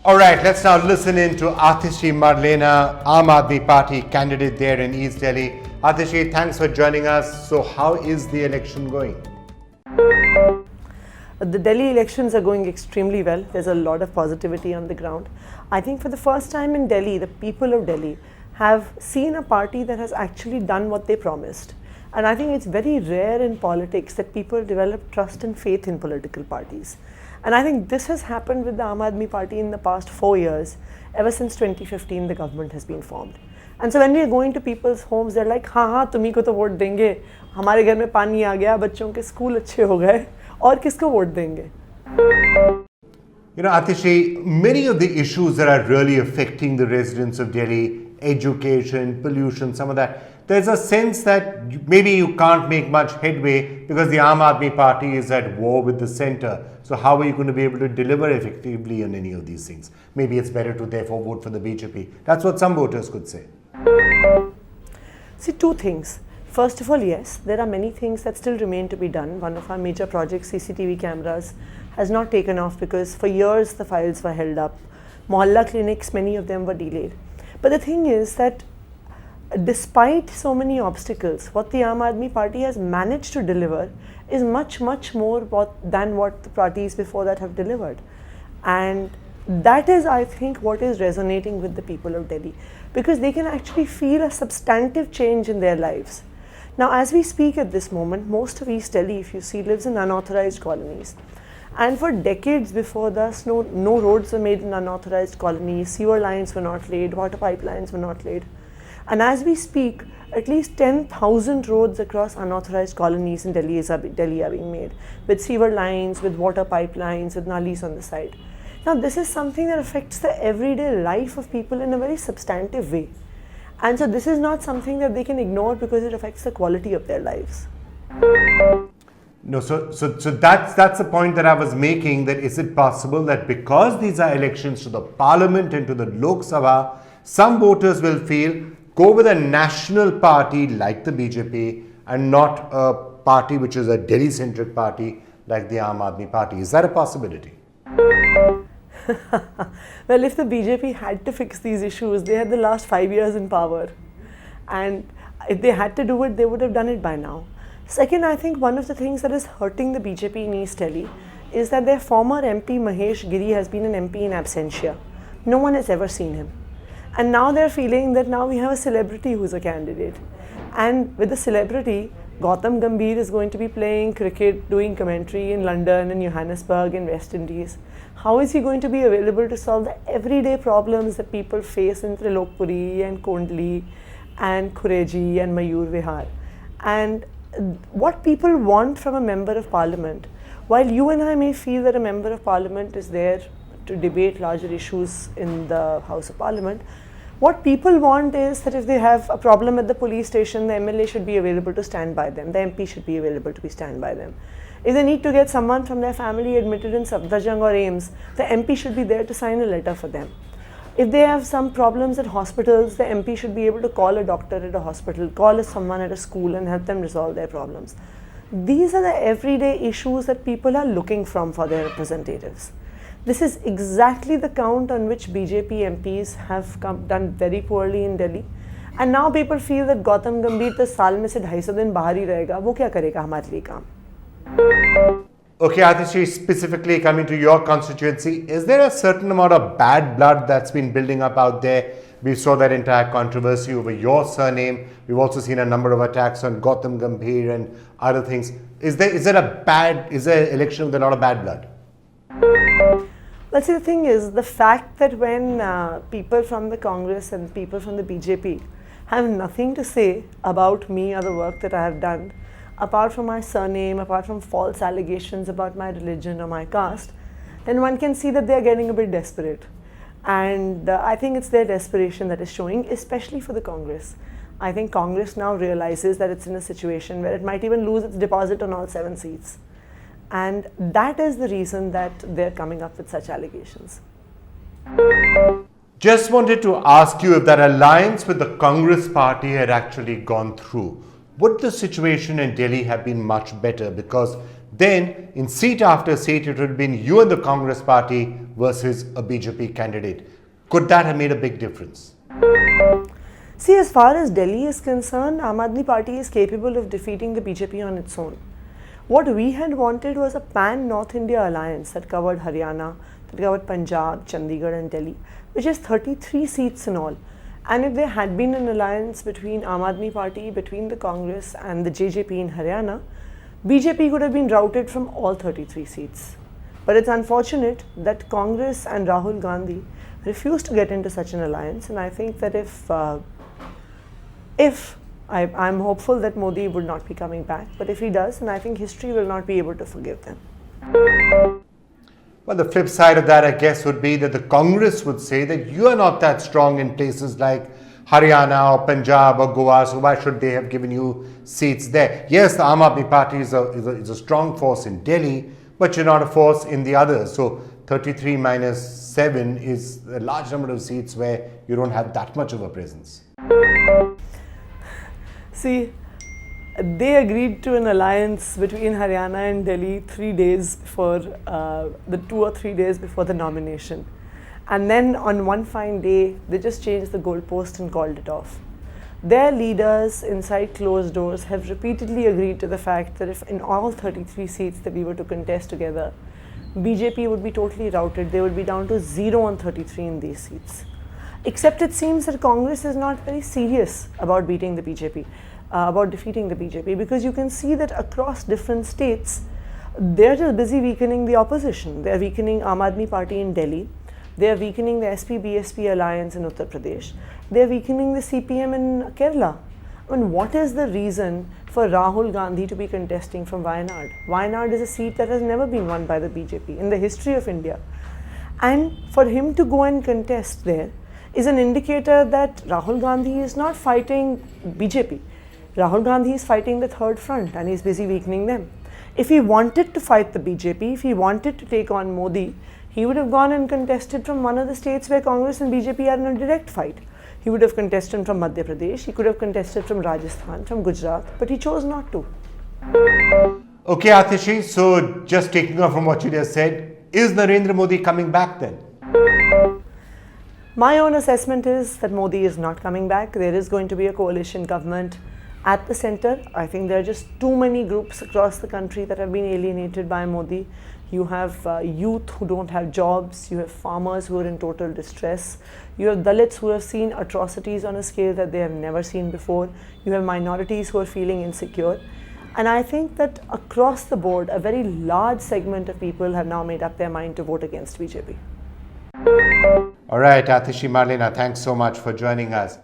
All right, let's now listen in to Atishi Marlena, Aam Aadmi Party candidate there in East Delhi. Atishi, thanks for joining us. So how is the election going? The Delhi elections are going extremely well. There's a lot of positivity on the ground. I think for the first time in Delhi, the people of Delhi have seen a party that has actually done what they promised. And I think it's very rare in politics that people develop trust and faith in political parties. And I think this has happened with the Aam Aadmi Party in the past 4 years. Ever since 2015, the government has been formed. And so when we are going to people's homes, they're like, हाँ तुम्ही को तो vote देंगे, हमारे घर में पानी आ गया, बच्चों के स्कूल अच्छे हो गए, और किसको वोट देंगे? You know, Atishi, many of the issues that are really affecting the residents of Delhi, education, pollution, some of that, there's a sense that maybe you can't make much headway because the Aam Aadmi Party is at war with the centre. So how are you going to be able to deliver effectively on any of these things? Maybe it's better to therefore vote for the BJP. That's what some voters could say. See, two things. First of all, yes, there are many things that still remain to be done. One of our major projects, CCTV cameras, has not taken off because for years the files were held up. Mohalla clinics, many of them were delayed. But the thing is that despite so many obstacles, what the Aam Aadmi Party has managed to deliver is much more than what the parties before that have delivered. And that is, I think, what is resonating with the people of Delhi, because they can actually feel a substantive change in their lives. Now, as we speak at this moment, most of East Delhi, if you see, lives in unauthorized colonies. And for decades before this, no roads were made in unauthorized colonies, sewer lines were not laid, water pipelines were not laid. And as we speak, at least 10,000 roads across unauthorized colonies in Delhi are being made, with sewer lines, with water pipelines, with nalis on the side. Now, this is something that affects the everyday life of people in a very substantive way. And so this is not something that they can ignore because it affects the quality of their lives. No, so that's the point that I was making, that is it possible that because these are elections to the parliament and to the Lok Sabha, some voters will feel, go with a national party like the BJP and not a party which is a Delhi-centric party like the Aam Aadmi Party. Is that a possibility? Well, if the BJP had to fix these issues, they had the last 5 years in power. And if they had to do it, they would have done it by now. Second, I think one of the things that is hurting the BJP in East Delhi is that their former MP Mahesh Giri has been an MP in absentia. No one has ever seen him. And now they're feeling that now we have a celebrity who's a candidate. And with the celebrity, Gautam Gambhir is going to be playing cricket, doing commentary in London, in Johannesburg, in West Indies. How is he going to be available to solve the everyday problems that people face in Trilokpuri and Kondli and Khureji and Mayur Vihar? And what people want from a member of parliament, while you and I may feel that a member of parliament is there to debate larger issues in the House of Parliament, what people want is that if they have a problem at the police station, the MLA should be available to stand by them, the MP should be available to stand by them. If they need to get someone from their family admitted in Safdarjung or AIMS, the MP should be there to sign a letter for them. If they have some problems at hospitals, the MP should be able to call a doctor at a hospital, call someone at a school and help them resolve their problems. These are the everyday issues that people are looking for their representatives. This is exactly the count on which BJP MPs have done very poorly in Delhi. And now people feel that Gautam Gambhir तो साल में से 250 दिन बाहर ही रहेगा, वो क्या करेगा हमारे लिए काम? Okay, Atishi, specifically coming to your constituency, is there a certain amount of bad blood that's been building up out there? We saw that entire controversy over your surname. We've also seen a number of attacks on Gautam Gambhir and other things. Is there an election with a lot of bad blood? Well, see, the thing is, the fact that when people from the Congress and people from the BJP have nothing to say about me or the work that I have done, apart from my surname, apart from false allegations about my religion or my caste, then one can see that they are getting a bit desperate. And I think it's their desperation that is showing, especially for the Congress. I think Congress now realizes that it's in a situation where it might even lose its deposit on all 7 seats. And that is the reason that they're coming up with such allegations. Just wanted to ask you, if that alliance with the Congress party had actually gone through, would the situation in Delhi have been much better? Because then in seat after seat, it would have been you and the Congress party versus a BJP candidate. Could that have made a big difference? See, as far as Delhi is concerned, Aam Aadmi Party is capable of defeating the BJP on its own. What we had wanted was a pan-North India alliance that covered Haryana, that covered Punjab, Chandigarh and Delhi, which is 33 seats in all. And if there had been an alliance between Aam Aadmi Party, between the Congress and the JJP in Haryana, BJP could have been routed from all 33 seats. But it's unfortunate that Congress and Rahul Gandhi refused to get into such an alliance, and I think that I'm hopeful that Modi would not be coming back, but if he does, then I think history will not be able to forgive them. Well, the flip side of that, I guess, would be that the Congress would say that you are not that strong in places like Haryana or Punjab or Goa, so why should they have given you seats there? Yes, the Aam Aadmi Party is a strong force in Delhi, but you're not a force in the others. So 33 minus 7 is a large number of seats where you don't have that much of a presence. See, they agreed to an alliance between Haryana and Delhi 3 days before, the 2 or 3 days before the nomination. And then on one fine day, they just changed the goalpost and called it off. Their leaders inside closed doors have repeatedly agreed to the fact that if in all 33 seats that we were to contest together, BJP would be totally routed. They would be down to 0 on 33 in these seats. Except it seems that Congress is not very serious about beating the BJP, about defeating the BJP, because you can see that across different states, they're just busy weakening the opposition. They're weakening Aam Aadmi Party in Delhi. They're weakening the SP-BSP alliance in Uttar Pradesh. They're weakening the CPM in Kerala. I mean, what is the reason for Rahul Gandhi to be contesting from Wayanad? Wayanad is a seat that has never been won by the BJP in the history of India. And for him to go and contest there is an indicator that Rahul Gandhi is not fighting BJP. Rahul Gandhi is fighting the third front and he's busy weakening them. If he wanted to fight the BJP, if he wanted to take on Modi, he would have gone and contested from one of the states where Congress and BJP are in a direct fight. He would have contested from Madhya Pradesh, he could have contested from Rajasthan, from Gujarat, but he chose not to. Okay, Atishi, so just taking off from what you just said, is Narendra Modi coming back then? My own assessment is that Modi is not coming back. There is going to be a coalition government at the center. I think there are just too many groups across the country that have been alienated by Modi. You have youth who don't have jobs, you have farmers who are in total distress, you have Dalits who have seen atrocities on a scale that they have never seen before, you have minorities who are feeling insecure. And I think that across the board, a very large segment of people have now made up their mind to vote against BJP. All right, Atishi Marlena, thanks so much for joining us.